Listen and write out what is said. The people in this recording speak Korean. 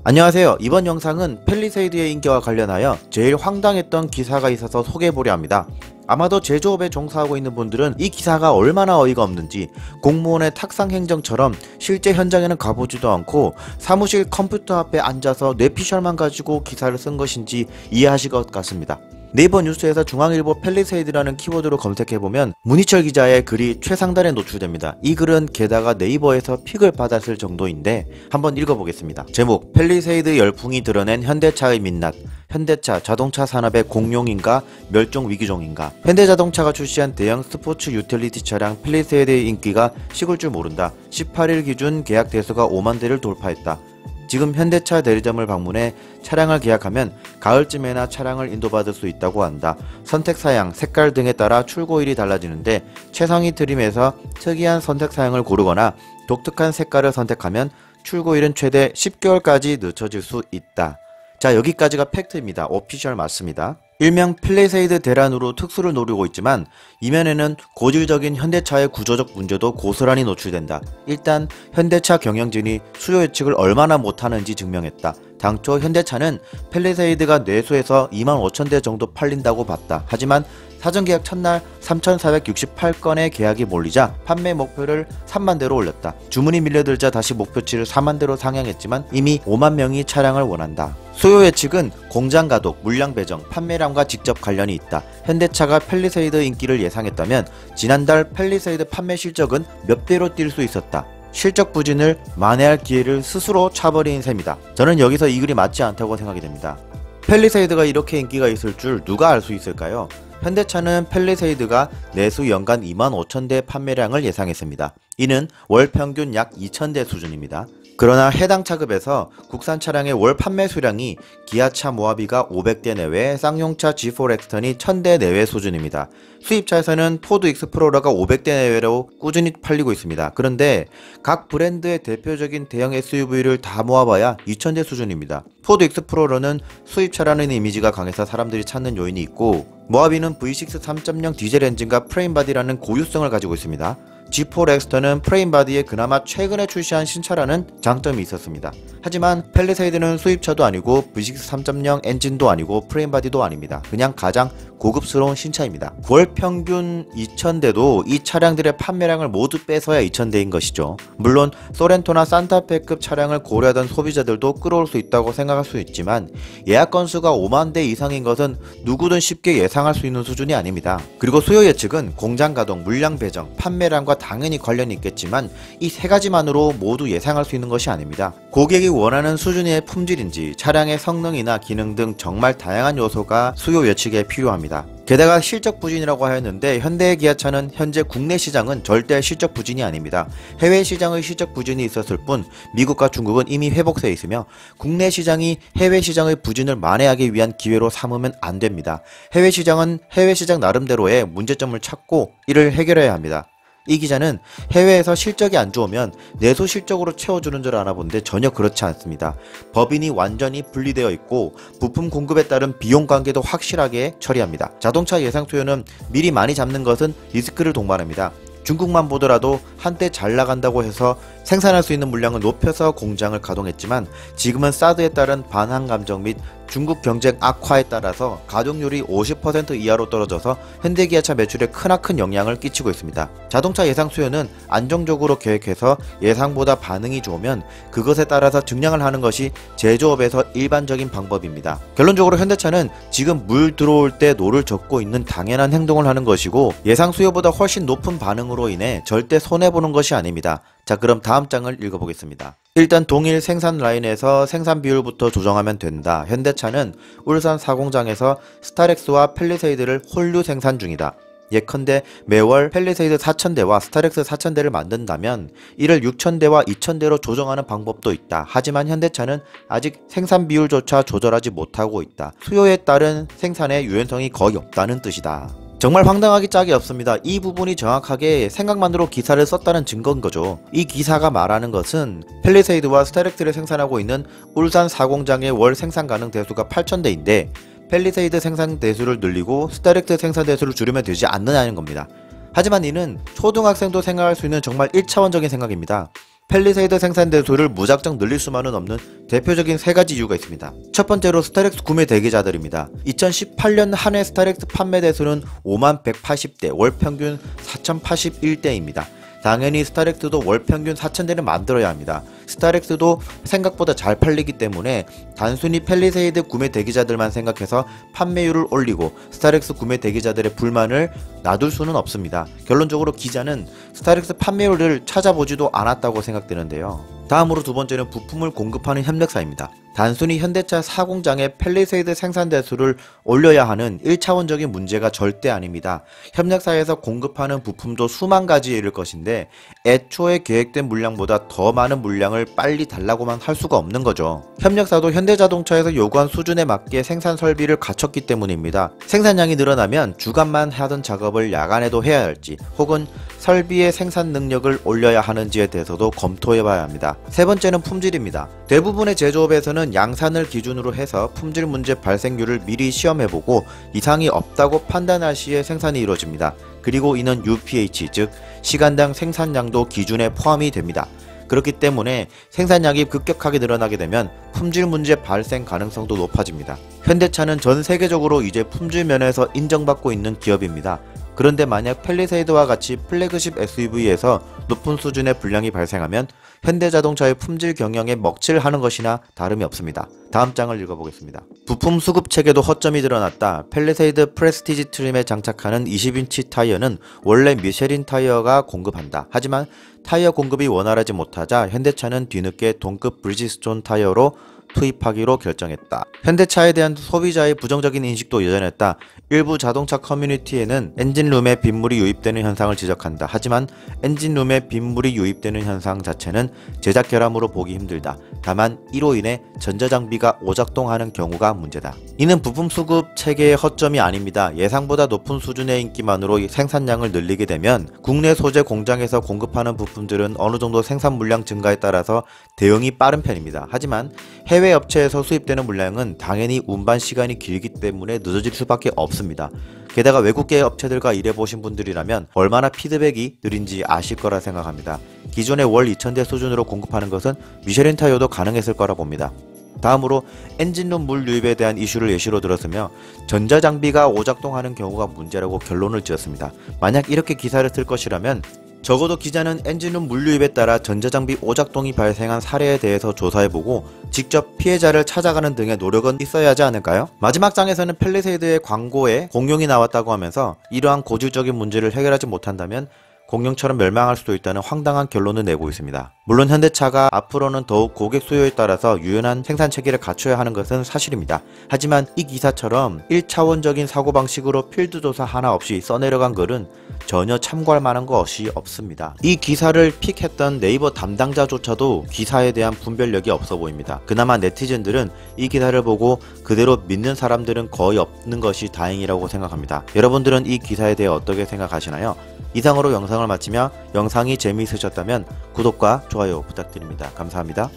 안녕하세요. 이번 영상은 팰리세이드의 인기와 관련하여 제일 황당했던 기사가 있어서 소개해보려 합니다. 아마도 제조업에 종사하고 있는 분들은 이 기사가 얼마나 어이가 없는지, 공무원의 탁상 행정처럼 실제 현장에는 가보지도 않고 사무실 컴퓨터 앞에 앉아서 뇌피셜만 가지고 기사를 쓴 것인지 이해하실 것 같습니다. 네이버 뉴스에서 중앙일보 팰리세이드라는 키워드로 검색해보면 문희철 기자의 글이 최상단에 노출됩니다. 이 글은 게다가 네이버에서 픽을 받았을 정도인데 한번 읽어보겠습니다. 제목: 팰리세이드 열풍이 드러낸 현대차의 민낯. 현대차 자동차 산업의 공룡인가 멸종 위기종인가. 현대자동차가 출시한 대형 스포츠 유틸리티 차량 팰리세이드의 인기가 식을 줄 모른다. 18일 기준 계약 대수가 5만 대를 돌파했다. 지금 현대차 대리점을 방문해 차량을 계약하면 가을쯤에나 차량을 인도받을 수 있다고 한다. 선택 사양, 색깔 등에 따라 출고일이 달라지는데 최상위 트림에서 특이한 선택 사양을 고르거나 독특한 색깔을 선택하면 출고일은 최대 10개월까지 늦춰질 수 있다. 자, 여기까지가 팩트입니다. 오피셜 맞습니다. 일명 팰리세이드 대란으로 특수를 노리고 있지만 이면에는 고질적인 현대차의 구조적 문제도 고스란히 노출된다. 일단 현대차 경영진이 수요 예측을 얼마나 못하는지 증명했다. 당초 현대차는 팰리세이드가 내수해서 25,000대 정도 팔린다고 봤다. 하지만 사전계약 첫날 3,468건의 계약이 몰리자 판매 목표를 3만 대로 올렸다. 주문이 밀려들자 다시 목표치를 4만 대로 상향했지만 이미 5만 명이 차량을 원한다. 수요 예측은 공장 가동, 물량 배정, 판매량과 직접 관련이 있다. 현대차가 팰리세이드 인기를 예상했다면 지난달 팰리세이드 판매 실적은 몇 배로 뛸 수 있었다. 실적 부진을 만회할 기회를 스스로 차버린 셈이다. 저는 여기서 이 글이 맞지 않다고 생각이 됩니다. 팰리세이드가 이렇게 인기가 있을 줄 누가 알 수 있을까요? 현대차는 팰리세이드가 내수 연간 25,000대 판매량을 예상했습니다. 이는 월 평균 약 2,000대 수준입니다. 그러나 해당 차급에서 국산 차량의 월 판매 수량이 기아차 모하비가 500대 내외, 쌍용차 G4 렉스턴이 1000대 내외 수준입니다. 수입차에서는 포드 익스플로러가 500대 내외로 꾸준히 팔리고 있습니다. 그런데 각 브랜드의 대표적인 대형 SUV를 다 모아봐야 2000대 수준입니다. 포드 익스플로러는 수입차라는 이미지가 강해서 사람들이 찾는 요인이 있고, 모하비는 V6 3.0 디젤 엔진과 프레임바디라는 고유성을 가지고 있습니다. G4 렉스턴은 프레임바디에 그나마 최근에 출시한 신차라는 장점이 있었습니다. 하지만 팰리세이드는 수입차도 아니고 V6 3.0 엔진도 아니고 프레임바디도 아닙니다. 그냥 가장 고급스러운 신차입니다. 월 평균 2,000대도 이 차량들의 판매량을 모두 빼서야 2,000대인 것이죠. 물론 소렌토나 산타페급 차량을 고려하던 소비자들도 끌어올 수 있다고 생각할 수 있지만 예약 건수가 5만 대 이상인 것은 누구든 쉽게 예상할 수 있는 수준이 아닙니다. 그리고 수요 예측은 공장 가동, 물량 배정, 판매량과 당연히 관련이 있겠지만 이 세 가지만으로 모두 예상할 수 있는 것이 아닙니다. 고객이 원하는 수준의 품질인지 차량의 성능이나 기능 등 정말 다양한 요소가 수요 예측에 필요합니다. 게다가 실적 부진이라고 하였는데 현대 기아차는 현재 국내 시장은 절대 실적 부진이 아닙니다. 해외 시장의 실적 부진이 있었을 뿐 미국과 중국은 이미 회복세에 있으며 국내 시장이 해외 시장의 부진을 만회하기 위한 기회로 삼으면 안 됩니다. 해외 시장은 해외 시장 나름대로의 문제점을 찾고 이를 해결해야 합니다. 이 기자는 해외에서 실적이 안 좋으면 내수 실적으로 채워주는 줄 아나 본데 전혀 그렇지 않습니다. 법인이 완전히 분리되어 있고 부품 공급에 따른 비용 관계도 확실하게 처리합니다. 자동차 예상 수요는 미리 많이 잡는 것은 리스크를 동반합니다. 중국만 보더라도 한때 잘 나간다고 해서 생산할 수 있는 물량을 높여서 공장을 가동했지만 지금은 사드에 따른 반항 감정 및 중국 경쟁 악화에 따라서 가동률이 50% 이하로 떨어져서 현대기아차 매출에 크나큰 영향을 끼치고 있습니다. 자동차 예상 수요는 안정적으로 계획해서 예상보다 반응이 좋으면 그것에 따라서 증량을 하는 것이 제조업에서 일반적인 방법입니다. 결론적으로 현대차는 지금 물 들어올 때 노를 젓고 있는 당연한 행동을 하는 것이고 예상 수요보다 훨씬 높은 반응으로 인해 절대 손해보는 것이 아닙니다. 자, 그럼 다음 장을 읽어보겠습니다. 일단 동일 생산 라인에서 생산 비율부터 조정하면 된다. 현대차는 울산 사공장에서 스타렉스와 팰리세이드를 홀류 생산 중이다. 예컨대 매월 팰리세이드 4,000대와 스타렉스 4,000대를 만든다면 이를 6,000대와 2,000대로 조정하는 방법도 있다. 하지만 현대차는 아직 생산 비율조차 조절하지 못하고 있다. 수요에 따른 생산의 유연성이 거의 없다는 뜻이다. 정말 황당하기 짝이 없습니다. 이 부분이 정확하게 생각만으로 기사를 썼다는 증거인 거죠. 이 기사가 말하는 것은 팰리세이드와 스타렉스를 생산하고 있는 울산 사공장의 월 생산 가능 대수가 8,000대인데 팰리세이드 생산 대수를 늘리고 스타렉스 생산 대수를 줄이면 되지 않느냐는 겁니다. 하지만 이는 초등학생도 생각할 수 있는 정말 1차원적인 생각입니다. 펠리세이드 생산 대수를 무작정 늘릴 수만은 없는 대표적인 세 가지 이유가 있습니다. 첫 번째로 스타렉스 구매 대기자들입니다. 2018년 한 해 스타렉스 판매 대수는 5180대, 월 평균 4081대입니다. 당연히 스타렉스도 월 평균 4000대를 만들어야 합니다. 스타렉스도 생각보다 잘 팔리기 때문에 단순히 펠리세이드 구매 대기자들만 생각해서 판매율을 올리고 스타렉스 구매 대기자들의 불만을 놔둘 수는 없습니다. 결론적으로 기자는 스타렉스 판매율을 찾아보지도 않았다고 생각되는데요. 다음으로 두 번째는 부품을 공급하는 협력사입니다. 단순히 현대차 사공장의 펠리세이드 생산 대수를 올려야 하는 1차원적인 문제가 절대 아닙니다. 협력사에서 공급하는 부품도 수만 가지에 이를 것인데 애초에 계획된 물량보다 더 많은 물량을 빨리 달라고만 할 수가 없는 거죠. 협력사도 현대자동차에서 요구한 수준에 맞게 생산 설비를 갖췄기 때문입니다. 생산량이 늘어나면 주간만 하던 작업을 야간에도 해야 할지 혹은 설비의 생산 능력을 올려야 하는지에 대해서도 검토해봐야 합니다. 세 번째는 품질입니다. 대부분의 제조업에서는 양산을 기준으로 해서 품질 문제 발생률을 미리 시험해보고 이상이 없다고 판단할 시에 생산이 이루어집니다. 그리고 이는 UPH, 즉 시간당 생산량도 기준에 포함이 됩니다. 그렇기 때문에 생산량이 급격하게 늘어나게 되면 품질 문제 발생 가능성도 높아집니다. 현대차는 전 세계적으로 이제 품질 면에서 인정받고 있는 기업입니다. 그런데 만약 펠리세이드와 같이 플래그십 SUV에서 높은 수준의 불량이 발생하면 현대자동차의 품질 경영에 먹칠하는 것이나 다름이 없습니다. 다음 장을 읽어보겠습니다. 부품 수급 체계도 허점이 드러났다. 펠리세이드 프레스티지 트림에 장착하는 20인치 타이어는 원래 미쉐린 타이어가 공급한다. 하지만 타이어 공급이 원활하지 못하자 현대차는 뒤늦게 동급 브리지스톤 타이어로 투입하기로 결정했다. 현대차에 대한 소비자의 부정적인 인식도 여전했다. 일부 자동차 커뮤니티에는 엔진룸에 빗물이 유입되는 현상을 지적한다. 하지만 엔진룸에 빗물이 유입되는 현상 자체는 제작 결함으로 보기 힘들다. 다만 이로 인해 전자장비가 오작동하는 경우가 문제다. 이는 부품 수급 체계의 허점이 아닙니다. 예상보다 높은 수준의 인기만으로 생산량을 늘리게 되면 국내 소재 공장에서 공급하는 부품들은 어느 정도 생산 물량 증가에 따라서 대응이 빠른 편입니다. 하지만 해외 업체에서 수입되는 물량은 당연히 운반 시간이 길기 때문에 늦어질 수밖에 없습니다. 게다가 외국계 업체들과 일해보신 분들이라면 얼마나 피드백이 느린지 아실 거라 생각합니다. 기존의 월 2000대 수준으로 공급하는 것은 미쉐린 타이어도 가능했을 거라 봅니다. 다음으로 엔진룸 물 유입에 대한 이슈를 예시로 들었으며 전자장비가 오작동하는 경우가 문제라고 결론을 지었습니다. 만약 이렇게 기사를 쓸 것이라면 적어도 기자는 엔진룸 물유입에 따라 전자장비 오작동이 발생한 사례에 대해서 조사해보고 직접 피해자를 찾아가는 등의 노력은 있어야 하지 않을까요? 마지막 장에서는 펠리세이드의 광고에 공룡이 나왔다고 하면서 이러한 고질적인 문제를 해결하지 못한다면 공룡처럼 멸망할 수도 있다는 황당한 결론을 내고 있습니다. 물론 현대차가 앞으로는 더욱 고객 수요에 따라서 유연한 생산 체계를 갖춰야 하는 것은 사실입니다. 하지만 이 기사처럼 1차원적인 사고방식으로 필드조사 하나 없이 써내려간 글은 전혀 참고할 만한 것이 없습니다. 이 기사를 픽했던 네이버 담당자조차도 기사에 대한 분별력이 없어 보입니다. 그나마 네티즌들은 이 기사를 보고 그대로 믿는 사람들은 거의 없는 것이 다행이라고 생각합니다. 여러분들은 이 기사에 대해 어떻게 생각하시나요? 이상으로 영상을 마치며 영상이 재미있으셨다면 구독과 좋아요 부탁드립니다. 감사합니다.